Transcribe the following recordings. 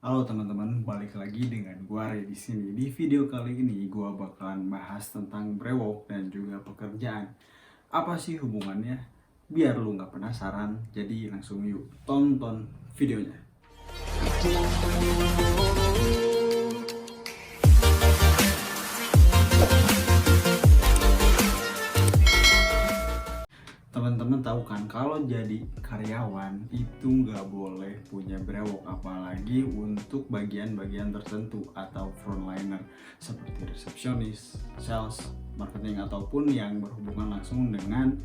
Halo teman-teman, balik lagi dengan gua Ray di sini. Di video kali ini gua bakalan bahas tentang brewok dan juga pekerjaan. Apa sih hubungannya? Biar lu nggak penasaran, jadi langsung yuk tonton videonya. Teman-teman tahu kan kalau jadi karyawan itu nggak boleh punya brewok, apalagi untuk bagian-bagian tertentu atau frontliner seperti resepsionis, sales, marketing ataupun yang berhubungan langsung dengan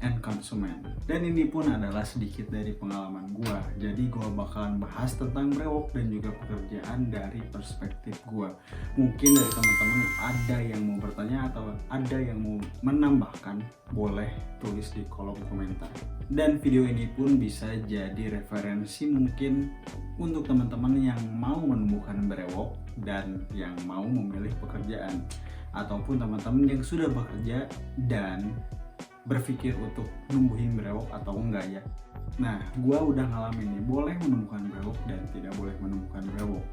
end consumer. Dan ini pun adalah sedikit dari pengalaman gua. Jadi gua bakalan bahas tentang brewok dan juga pekerjaan dari perspektif gua. Mungkin dari teman-teman ada yang mau bertanya atau ada yang mau menambahkan, boleh tulis di kolom komentar. Dan video ini pun bisa jadi referensi mungkin untuk teman-teman yang mau menumbuhkan brewok dan yang mau memilih pekerjaan, ataupun teman-teman yang sudah bekerja dan berpikir untuk numbuhin brewok atau enggak ya. Nah, gua udah ngalamin nih, boleh menumbuhkan brewok dan tidak boleh menumbuhkan brewok.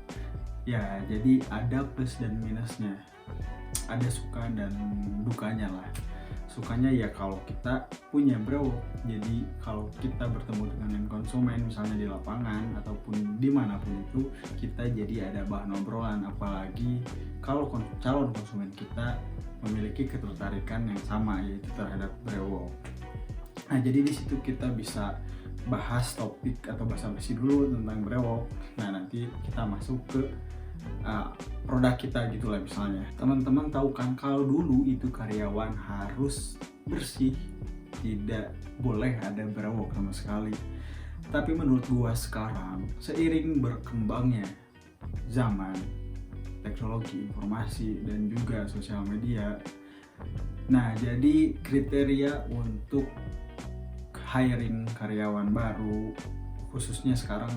Ya, jadi ada plus dan minusnya. Ada suka dan dukanya lah. Sukanya ya kalau kita punya brewok, jadi kalau kita bertemu dengan konsumen misalnya di lapangan ataupun dimanapun itu, kita jadi ada bahan obrolan, apalagi kalau calon konsumen kita memiliki ketertarikan yang sama, yaitu terhadap brewok. Nah, jadi di situ kita bisa bahas topik atau basa-basi dulu tentang brewok. Nah, nanti kita masuk ke produk kita gitulah. Misalnya teman-teman tahu kan kalau dulu itu karyawan harus bersih, tidak boleh ada brewok sama sekali. Tapi menurut gua sekarang, seiring berkembangnya zaman, teknologi informasi dan juga sosial media, nah jadi kriteria untuk hiring karyawan baru, khususnya sekarang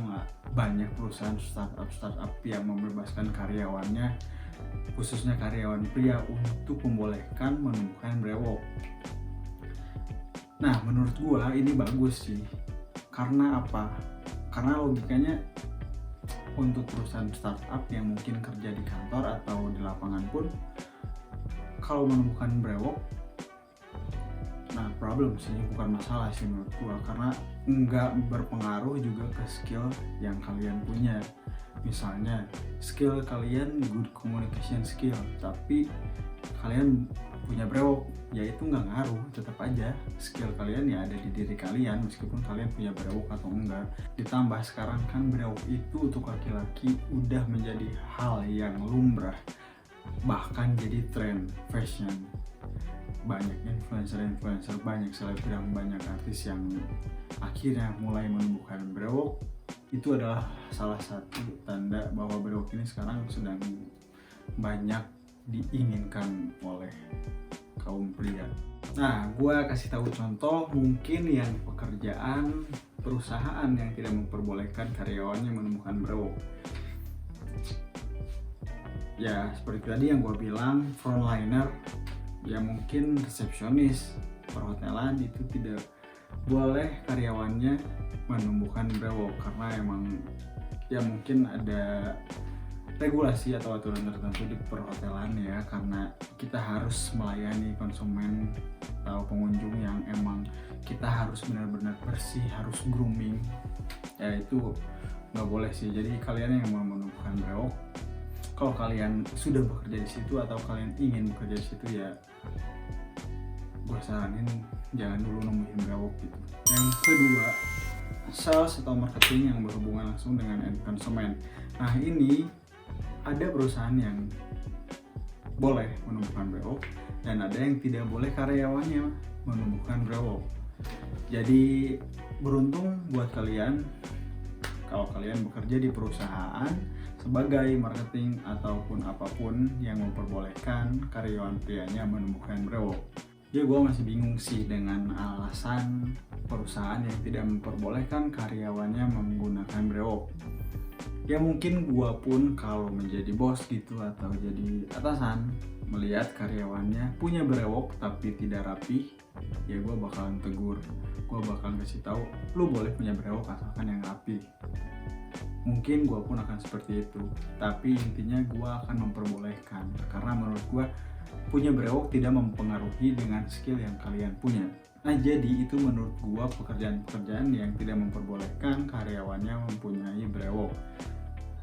banyak perusahaan startup yang membebaskan karyawannya, khususnya karyawan pria, untuk membolehkan menumbuhkan brewok. Nah, menurut gua ini bagus sih. Karena apa? Karena logikanya untuk perusahaan startup yang mungkin kerja di kantor atau di lapangan pun, kalau menumbuhkan brewok, nah problem sih, bukan masalah sih menurut gua, karena nggak berpengaruh juga ke skill yang kalian punya. Misalnya skill kalian good communication skill, tapi kalian punya brewok, ya itu nggak ngaruh, tetap aja skill kalian ya ada di diri kalian meskipun kalian punya brewok atau enggak. Ditambah sekarang kan brewok itu untuk laki-laki udah menjadi hal yang lumrah, bahkan jadi tren fashion. Banyak influencer, banyak selebgram, banyak artis yang akhirnya mulai menumbuhkan brewok. Itu adalah salah satu tanda bahwa brewok ini sekarang sedang banyak diinginkan oleh kaum pria. Nah, gue kasih tahu contoh mungkin yang pekerjaan perusahaan yang tidak memperbolehkan karyawannya menumbuhkan brewok. Ya, seperti tadi yang gue bilang, frontliner, ya mungkin resepsionis perhotelan itu tidak boleh karyawannya menumbuhkan brewok, karena emang ya mungkin ada regulasi atau aturan tertentu di perhotelan ya, karena kita harus melayani konsumen atau pengunjung yang emang kita harus benar-benar bersih, harus grooming, ya itu nggak boleh sih. Jadi kalian yang mau menumbuhkan brewok, kalau kalian sudah bekerja di situ atau kalian ingin bekerja di situ, ya gue saranin jangan dulu numbuhin brewok gitu. Yang kedua, sales atau marketing yang berhubungan langsung dengan end consumer. Nah, ini ada perusahaan yang boleh menumbuhkan brewok dan ada yang tidak boleh karyawannya menumbuhkan brewok. Jadi beruntung buat kalian kalau kalian bekerja di perusahaan sebagai marketing ataupun apapun yang memperbolehkan karyawan prianya menumbuhkan brewok. Ya, gue masih bingung sih dengan alasan perusahaan yang tidak memperbolehkan karyawannya menggunakan brewok. Ya mungkin gue pun kalau menjadi bos gitu atau jadi atasan, melihat karyawannya punya brewok tapi tidak rapi, ya gue bakalan tegur. Gue bakalan kasih tahu, lu boleh punya brewok asalkan yang rapi. Mungkin gue pun akan seperti itu, tapi intinya gue akan memperbolehkan, karena menurut gue punya brewok tidak mempengaruhi dengan skill yang kalian punya. Nah, jadi itu menurut gue pekerjaan-pekerjaan yang tidak memperbolehkan karyawannya mempunyai brewok.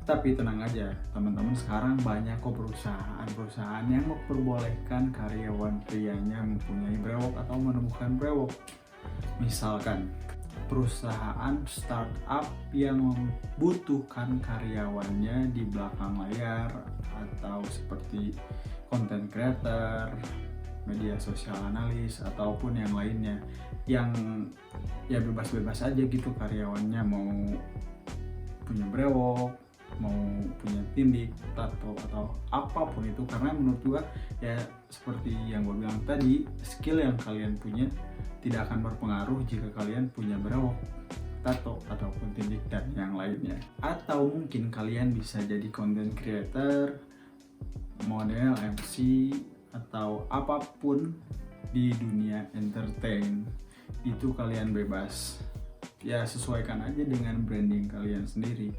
Tapi tenang aja teman-teman, sekarang banyak kok perusahaan yang memperbolehkan karyawan prianya mempunyai brewok atau menemukan brewok. Misalkan perusahaan startup yang membutuhkan karyawannya di belakang layar, atau seperti content creator, media sosial analis, ataupun yang lainnya, yang ya bebas-bebas aja gitu karyawannya, mau punya brewok, mau punya tindik, tato, atau apapun itu. Karena menurut gua ya seperti yang gua bilang tadi, skill yang kalian punya tidak akan berpengaruh jika kalian punya brewok, tato, ataupun tindik dan yang lainnya. Atau mungkin kalian bisa jadi content creator, model, MC, atau apapun di dunia entertain, itu kalian bebas. Ya sesuaikan aja dengan branding kalian sendiri.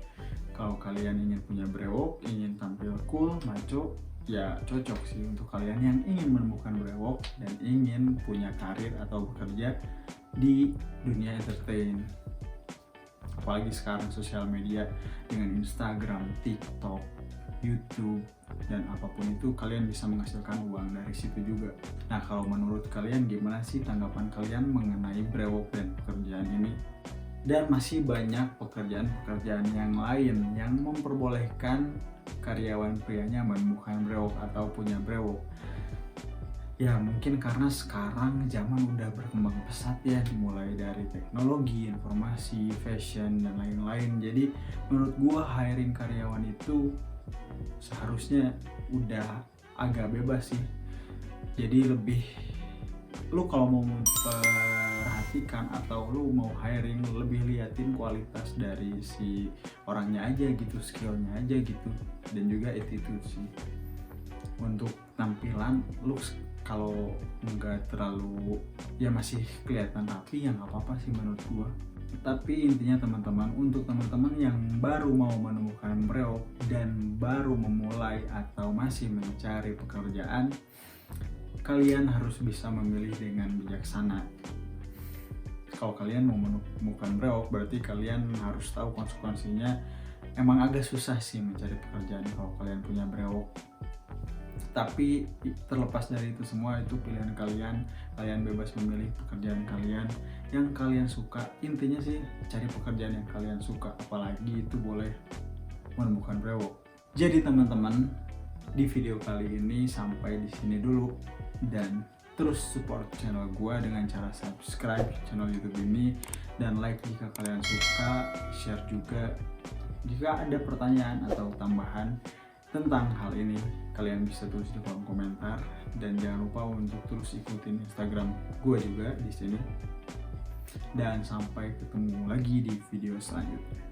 Kalau kalian ingin punya brewok, ingin tampil cool, maco, ya cocok sih untuk kalian yang ingin menemukan brewok dan ingin punya karir atau bekerja di dunia entertain. Apalagi sekarang sosial media dengan Instagram, TikTok, YouTube, dan apapun itu, kalian bisa menghasilkan uang dari situ juga. Nah, kalau menurut kalian gimana sih tanggapan kalian mengenai brewok dan pekerjaan ini? Dan masih banyak pekerjaan-pekerjaan yang lain yang memperbolehkan karyawan prianya menemukan brewok atau punya brewok. Ya mungkin karena sekarang zaman udah berkembang pesat ya, mulai dari teknologi, informasi, fashion, dan lain-lain. Jadi menurut gua hiring karyawan itu seharusnya udah agak bebas sih. Jadi lebih, lu kalau mau memperhatikan atau lu mau hiring, lebih liatin kualitas dari si orangnya aja gitu, skillnya aja gitu, dan juga attitude sih. Untuk tampilan, looks kalau nggak terlalu ya masih kelihatan rapi, ya nggak apa-apa sih menurut gua. Tapi intinya teman-teman, untuk teman-teman yang baru mau menemukan brewok dan baru memulai atau masih mencari pekerjaan, kalian harus bisa memilih dengan bijaksana. Kalau kalian mau menemukan brewok, berarti kalian harus tahu konsekuensinya. Emang agak susah sih mencari pekerjaan kalau kalian punya brewok. Tapi terlepas dari itu semua, itu pilihan kalian. Kalian bebas memilih pekerjaan kalian yang kalian suka. Intinya sih cari pekerjaan yang kalian suka, apalagi itu boleh menemukan brewok. Jadi teman-teman, di video kali ini sampai di sini dulu, dan terus support channel gua dengan cara subscribe channel YouTube ini dan like jika kalian suka, share juga. Jika ada pertanyaan atau tambahan tentang hal ini, kalian bisa tulis di kolom komentar, dan jangan lupa untuk terus ikutin Instagram gue juga di sini. Dan sampai ketemu lagi di video selanjutnya.